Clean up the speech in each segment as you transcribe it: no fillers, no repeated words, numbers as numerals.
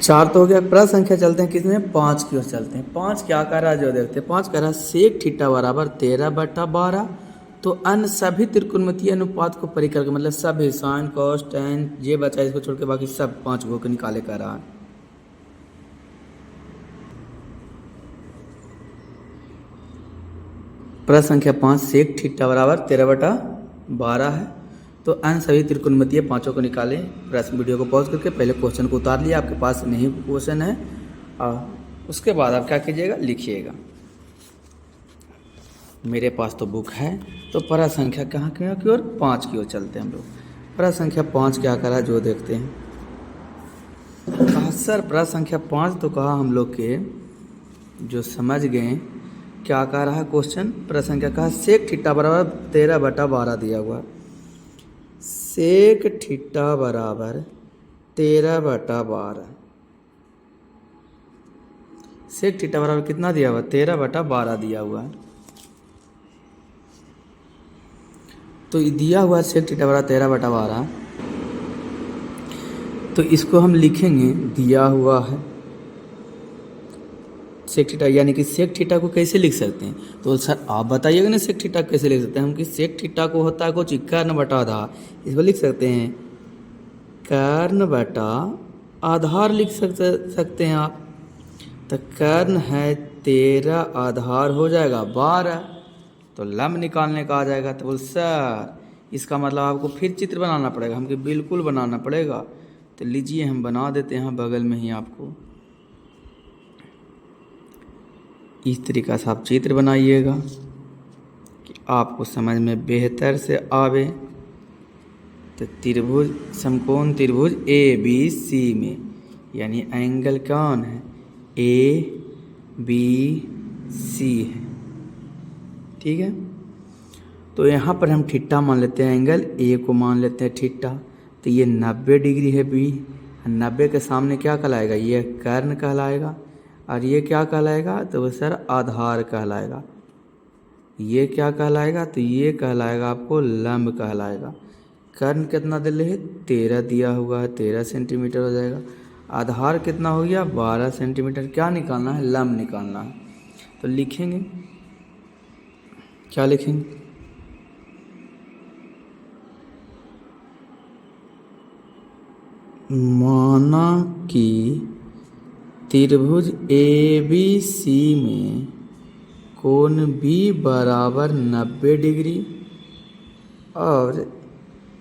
4 तो हो गया। प्र संख्या चलते हैं किसमें, 5 की ओर चलते हैं। 5 क्या कर रहा है जो देखते हैं। 5 कह रहा है सेक थीटा बराबर 13/12। तो अन्य सभी त्रिकोणमितीय अनुपात को परिकर के, मतलब सभी साइन कॉस टेन ये बचा, इसको छोड़ के बाकी सब 5 को निकाले कर रहा है। प्र संख्या 5 सेक थीटा बराबर 13/12 है। तो अन्य सभी त्रिकोणमितीय पाँचों को निकालें। प्रश्न वीडियो को पॉज करके पहले क्वेश्चन को उतार लिया, आपके पास नहीं क्वेश्चन है, और उसके बाद आप क्या कीजिएगा, लिखिएगा। मेरे पास तो बुक है। तो प्र संख्या कहाँ की ओर, 5 की ओर चलते हैं हम लोग। प्र संख्या 5 क्या करा जो देखते हैं। कहा सर प्र संख्या 5 तो कहा हम लोग के जो समझ गए क्या कह रहा है क्वेश्चन। प्र संख्या कहा सेक थीटा बराबर 13/12 दिया हुआ। सेक थीटा बराबर 13/12। सेक थीटा बराबर कितना दिया हुआ, 13/12 दिया हुआ है। तो दिया हुआ सेक थीटा बराबर 13/12। तो इसको हम लिखेंगे, दिया हुआ है सेक थीटा, यानी कि सेक थीटा को कैसे लिख सकते हैं। तो सर आप बताइएगा ना सेक थीटा कैसे लिख सकते हैं हम, कि सेक थीटा को होता है कुछ कर्ण बटा आधार, इसको लिख सकते हैं कर्ण बटा आधार लिख सकते हैं आप। तो कर्ण है 13, आधार हो जाएगा 12, तो लंब निकालने का आ जाएगा। तो बोल सर इसका मतलब आपको फिर चित्र बनाना पड़ेगा, हमको बिल्कुल बनाना पड़ेगा। तो लीजिए हम बना देते हैं बगल में ही आपको। इस तरीका से आप चित्र बनाइएगा कि आपको समझ में बेहतर से आवे। तो त्रिभुज, समकोण त्रिभुज ए बी सी में, यानी एंगल कौन है, ए बी सी है, ठीक है। तो यहाँ पर हम थीटा मान लेते हैं, एंगल ए को मान लेते हैं थीटा। तो ये 90 डिग्री है बी। 90 के सामने क्या कहलाएगा, ये कर्ण कहलाएगा। और ये क्या कहलाएगा, तो वो सर आधार कहलाएगा। ये क्या कहलाएगा, तो ये कहलाएगा आपको लंब कहलाएगा। कर्ण कितना दिल है, 13 दिया हुआ है, 13 सेंटीमीटर हो जाएगा। आधार कितना हो गया, 12 सेंटीमीटर। क्या निकालना है, लंब निकालना है। तो लिखेंगे, क्या लिखेंगे, माना कि त्रिभुज ए बी सी में कोण बी बराबर 90 डिग्री और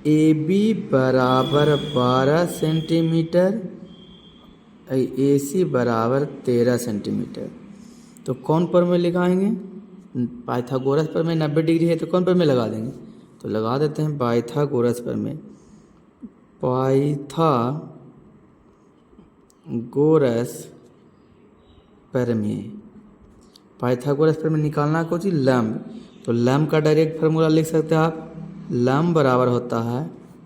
ए बी बराबर 12 सेंटीमीटर, ए सी बराबर 13 सेंटीमीटर। तो कौन पर में लगाएंगे, पाइथागोरस पर में 90 डिग्री है तो कौन पर में लगा देंगे, तो लगा देते हैं पाइथागोरस पर में। पाइथागोरस पर में, पाइथागोरस पर में निकालना कुछ लंब। तो लंब का डायरेक्ट फार्मूला लिख सकते हैं आप। लंब बराबर होता है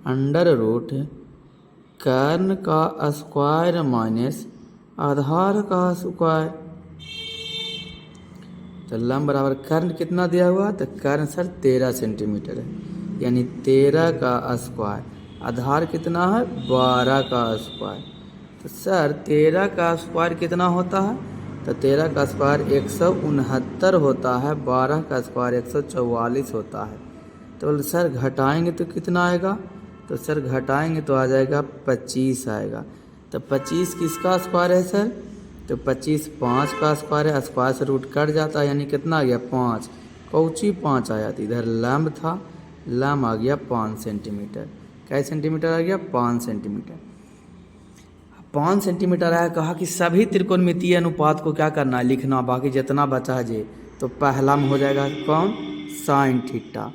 अंडर रूट कर्ण का स्क्वायर माइनस आधार का स्क्वायर। तो लंब बराबर कर्ण कितना दिया हुआ, तो कर्ण सर 13 सेंटीमीटर है, यानी 13 का स्क्वायर। आधार कितना है, 12 का स्क्वायर। तो सर 13 का स्क्वायर कितना होता है, तो 13 का स्क्वायर 169 होता है, 12 का स्क्वायर 144 होता है। तो सर घटाएंगे तो कितना आएगा, तो सर घटाएंगे तो आ जाएगा 25 आएगा। तो 25 किसका स्क्वायर है सर, तो 25 5 का स्क्वायर है, स्क्वायर से रूट कट जाता है, यानी कितना आ गया 5, कौची 5 आया। तो इधर लंब था, लंब आ गया 5 सेंटीमीटर। कैसे सेंटीमीटर आ गया, 5 सेंटीमीटर। 5 सेंटीमीटर आया। कहा कि सभी त्रिकोणमितीय अनुपात को क्या करना है, लिखना, बाकी जितना बचा है। तो पहला में हो जाएगा कौन, साइन थीटा,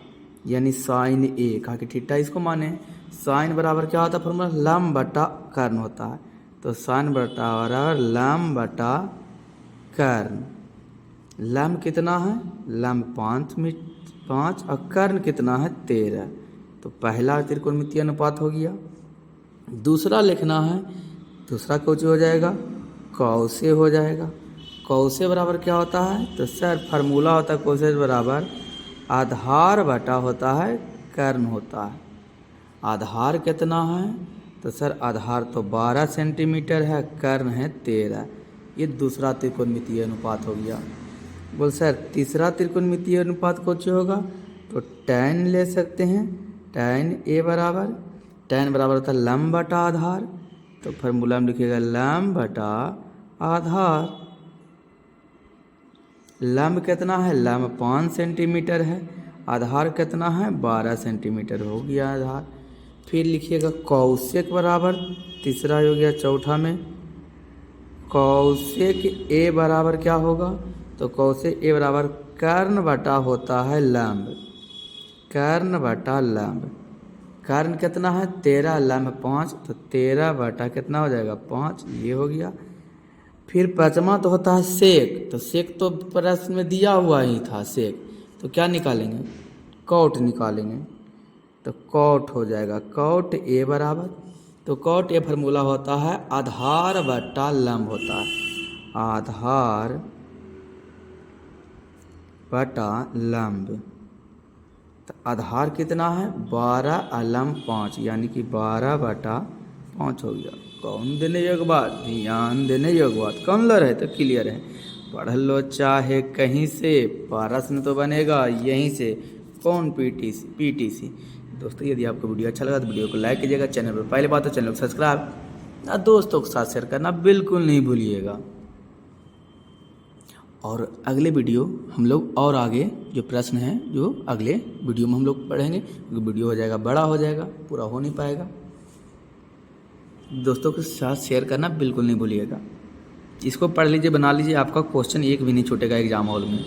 यानी साइन ए। कहा कि थीटा इसको माने, साइन बराबर क्या होता है फॉर्मूला, लंब बटा कर्ण होता है। तो साइन बटा बराबर लंब बटा कर्ण। लंब कितना है, लंब 5 और कर्ण कितना है 13। तो पहला त्रिकोणमितीय अनुपात हो गया। दूसरा लिखना है, दूसरा कुछ हो जाएगा, कौसे हो जाएगा। कौसे बराबर क्या होता है, तो सर फार्मूला होता है कौसे बराबर आधार बटा होता है कर्ण होता है। आधार कितना है, तो सर आधार तो 12 सेंटीमीटर है, कर्ण है 13। ये दूसरा त्रिकोणमितीय अनुपात हो गया। बोल सर तीसरा त्रिकोणमितीय अनुपात कौन होगा? तो tan ले सकते हैं। tan A बराबर, tan बराबर होता है लंब बटा आधार, तो फॉर्मूला में लिखिएगा लंब बटा आधार। लंब कितना है? लंब 5 सेंटीमीटर है, आधार कितना है? 12 सेंटीमीटर हो गया आधार। फिर लिखिएगा कौशिक बराबर, तीसरा हो गया चौथा में, कौशिक A बराबर क्या होगा? तो कौशिक A बराबर कर्ण बटा होता है लंब, कर्ण बटा लंब। कर्ण कितना है? 13, लंब 5, तो 13 बटा कितना हो जाएगा? 5। ये हो गया। फिर पाँचवा तो होता है सेक, तो सेक तो प्रश्न में दिया हुआ ही था सेक, तो क्या निकालेंगे? कॉट निकालेंगे, तो कॉट हो जाएगा कॉट A बराबर, तो कॉट A फार्मूला होता है आधार बटा लंब होता है, आधार बटा लंब। तो आधार कितना है? 12 और लंब 5, यानी कि 12 बटा 5 हो गया। कौन देने योग्य बात? ध्यान देने योग्य बात। कौन लो रहे तो क्लियर है। पढ़ लो चाहे कहीं से, प्रश्न तो बनेगा यहीं से। कौन? पीटीसी। दोस्तों यदि आपको वीडियो अच्छा लगा तो वीडियो को लाइक कीजिएगा, चैनल पर पहले बात तो चैनल को सब्सक्राइब और दोस्तों के साथ शेयर करना बिल्कुल नहीं भूलिएगा। और अगले वीडियो हम लोग और आगे जो प्रश्न हैं जो अगले वीडियो में हम लोग पढ़ेंगे, क्योंकि वीडियो हो जाएगा बड़ा हो जाएगा, पूरा हो नहीं पाएगा। दोस्तों के साथ शेयर करना बिल्कुल नहीं भूलिएगा। इसको पढ़ लीजिए, बना लीजिए, आपका क्वेश्चन एक भी नहीं छूटेगा एग्जाम हॉल में।